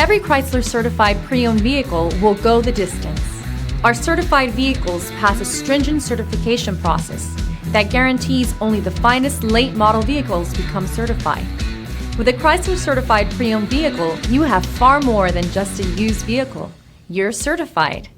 Every Chrysler certified pre-owned vehicle will go the distance. Our certified vehicles pass a stringent certification process that guarantees only the finest late model vehicles become certified. With a Chrysler certified pre-owned vehicle, you have far more than just a used vehicle. You're certified.